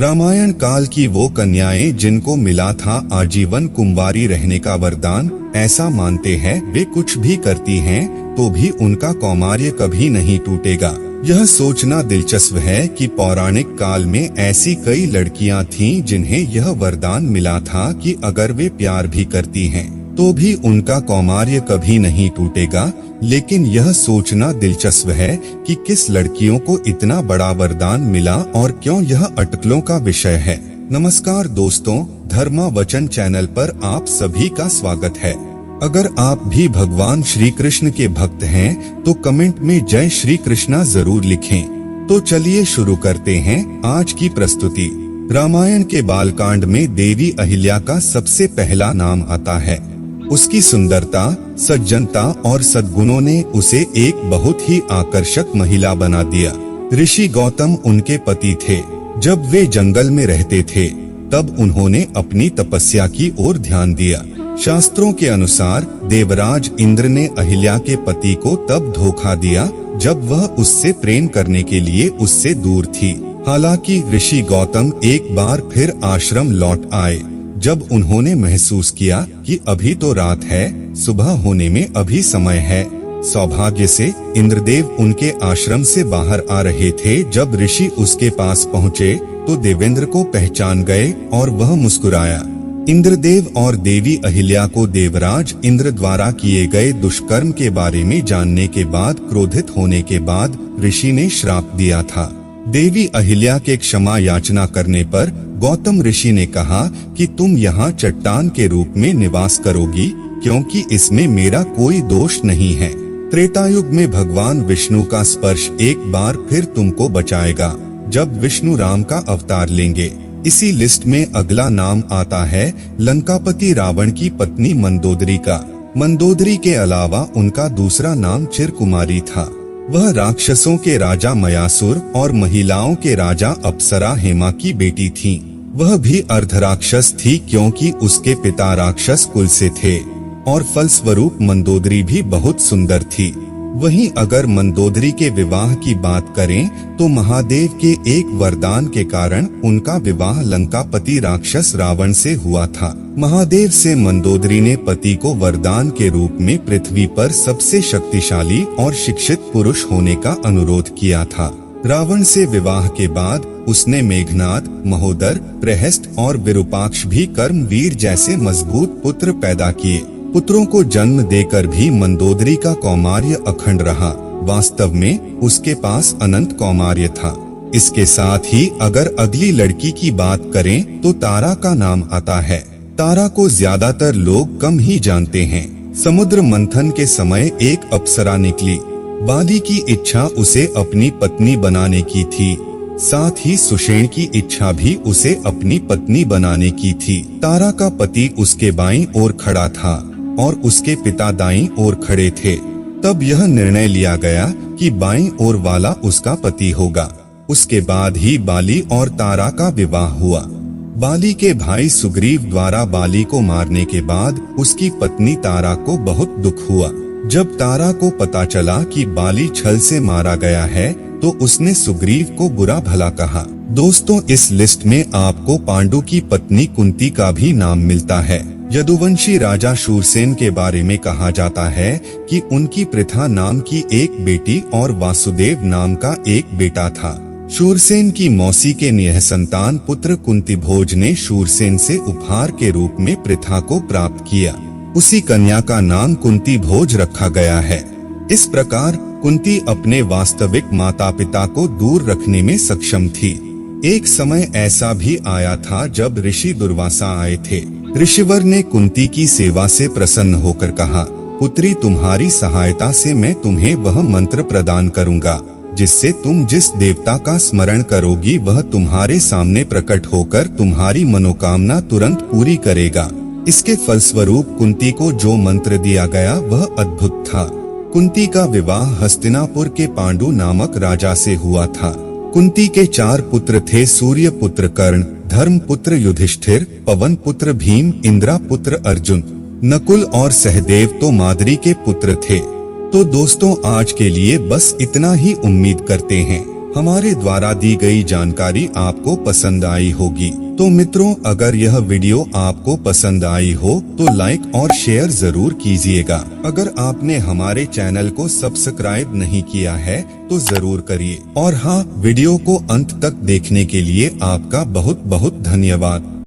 रामायण काल की वो कन्याएं जिनको मिला था आजीवन कुंवारी रहने का वरदान, ऐसा मानते हैं वे कुछ भी करती हैं तो भी उनका कौमार्य कभी नहीं टूटेगा। यह सोचना दिलचस्प है कि पौराणिक काल में ऐसी कई लड़कियां थीं जिन्हें यह वरदान मिला था कि अगर वे प्यार भी करती हैं तो भी उनका कौमार्य कभी नहीं टूटेगा। लेकिन यह सोचना दिलचस्प है कि किस लड़कियों को इतना बड़ा वरदान मिला और क्यों यह अटकलों का विषय है। नमस्कार दोस्तों, धर्मा वचन चैनल पर आप सभी का स्वागत है। अगर आप भी भगवान श्री कृष्ण के भक्त हैं तो कमेंट में जय श्री कृष्णा जरूर लिखें। तो चलिए शुरू करते हैं आज की प्रस्तुति। रामायण के बालकांड में देवी अहिल्या का सबसे पहला नाम आता है। उसकी सुंदरता, सज्जनता और सद्गुणों ने उसे एक बहुत ही आकर्षक महिला बना दिया। ऋषि गौतम उनके पति थे। जब वे जंगल में रहते थे तब उन्होंने अपनी तपस्या की ओर ध्यान दिया। शास्त्रों के अनुसार देवराज इंद्र ने अहिल्या के पति को तब धोखा दिया जब वह उससे प्रेम करने के लिए उससे दूर थी। हालांकि ऋषि गौतम एक बार फिर आश्रम लौट आए। जब उन्होंने महसूस किया कि अभी तो रात है, सुबह होने में अभी समय है। सौभाग्य से इंद्रदेव उनके आश्रम से बाहर आ रहे थे। जब ऋषि उसके पास पहुँचे तो देवेंद्र को पहचान गए और वह मुस्कुराया। इंद्रदेव और देवी अहिल्या को देवराज इंद्र द्वारा किए गए दुष्कर्म के बारे में जानने के बाद क्रोधित होने के बाद ऋषि ने श्राप दिया था। देवी अहिल्या के क्षमा याचना करने पर गौतम ऋषि ने कहा कि तुम यहाँ चट्टान के रूप में निवास करोगी क्योंकि इसमें मेरा कोई दोष नहीं है। त्रेतायुग में भगवान विष्णु का स्पर्श एक बार फिर तुमको बचाएगा जब विष्णु राम का अवतार लेंगे। इसी लिस्ट में अगला नाम आता है लंकापति रावण की पत्नी मंदोदरी का। मंदोदरी के अलावा उनका दूसरा नाम चिरकुमारी था। वह राक्षसों के राजा मयासुर और महिलाओं के राजा अप्सरा हेमा की बेटी थी। वह भी अर्धराक्षस थी क्योंकि उसके पिता राक्षस कुल से थे और फलस्वरूप मंदोदरी भी बहुत सुंदर थी। वहीं अगर मंदोदरी के विवाह की बात करें तो महादेव के एक वरदान के कारण उनका विवाह लंकापति राक्षस रावण से हुआ था। महादेव से मंदोदरी ने पति को वरदान के रूप में पृथ्वी पर सबसे शक्तिशाली और शिक्षित पुरुष होने का अनुरोध किया था। रावण से विवाह के बाद उसने मेघनाद, महोदर, प्रहस्त और विरूपाक्ष भी कर्मवीर जैसे मजबूत पुत्र पैदा किए। पुत्रों को जन्म देकर भी मंदोदरी का कौमार्य अखंड रहा। वास्तव में उसके पास अनंत कौमार्य था। इसके साथ ही अगर अगली लड़की की बात करें तो तारा का नाम आता है। तारा को ज्यादातर लोग कम ही जानते हैं। समुद्र मंथन के समय एक अप्सरा निकली। बाली की इच्छा उसे अपनी पत्नी बनाने की थी, साथ ही सुषेण की इच्छा भी उसे अपनी पत्नी बनाने की थी। तारा का पति उसके बाईं ओर खड़ा था और उसके पिता दाईं ओर खड़े थे। तब यह निर्णय लिया गया कि बाईं ओर वाला उसका पति होगा। उसके बाद ही बाली और तारा का विवाह हुआ। बाली के भाई सुग्रीव द्वारा बाली को मारने के बाद उसकी पत्नी तारा को बहुत दुख हुआ। जब तारा को पता चला कि बाली छल से मारा गया है तो उसने सुग्रीव को बुरा भला कहा। दोस्तों, इस लिस्ट में आपको पांडु की पत्नी कुंती का भी नाम मिलता है। यदुवंशी राजा शूरसेन के बारे में कहा जाता है कि उनकी पृथा नाम की एक बेटी और वासुदेव नाम का एक बेटा था। शूरसेन की मौसी के निःसंतान पुत्र कुंतीभोज ने शूरसेन से उपहार के रूप में पृथा को प्राप्त किया। उसी कन्या का नाम कुंतीभोज रखा गया है। इस प्रकार कुंती अपने वास्तविक माता पिता को दूर रखने में सक्षम थी। एक समय ऐसा भी आया था जब ऋषि दुर्वासा आए थे। ऋषिवर ने कुंती की सेवा से प्रसन्न होकर कहा, पुत्री, तुम्हारी सहायता से मैं तुम्हें वह मंत्र प्रदान करूंगा जिससे तुम जिस देवता का स्मरण करोगी वह तुम्हारे सामने प्रकट होकर तुम्हारी मनोकामना तुरंत पूरी करेगा। इसके फलस्वरूप कुंती को जो मंत्र दिया गया वह अद्भुत था। कुंती का विवाह हस्तिनापुर के पांडु नामक राजा से हुआ था। कुंती के 4 पुत्र थे, सूर्य पुत्र कर्ण, धर्म पुत्र युधिष्ठिर, पवन पुत्र भीम, इंद्रा पुत्र अर्जुन, नकुल और सहदेव तो माद्री के पुत्र थे। तो दोस्तों, आज के लिए बस इतना ही। उम्मीद करते हैं हमारे द्वारा दी गई जानकारी आपको पसंद आई होगी। तो मित्रों, अगर यह वीडियो आपको पसंद आई हो तो लाइक और शेयर जरूर कीजिएगा। अगर आपने हमारे चैनल को सब्सक्राइब नहीं किया है तो जरूर करिए। और हाँ, वीडियो को अंत तक देखने के लिए आपका बहुत बहुत धन्यवाद।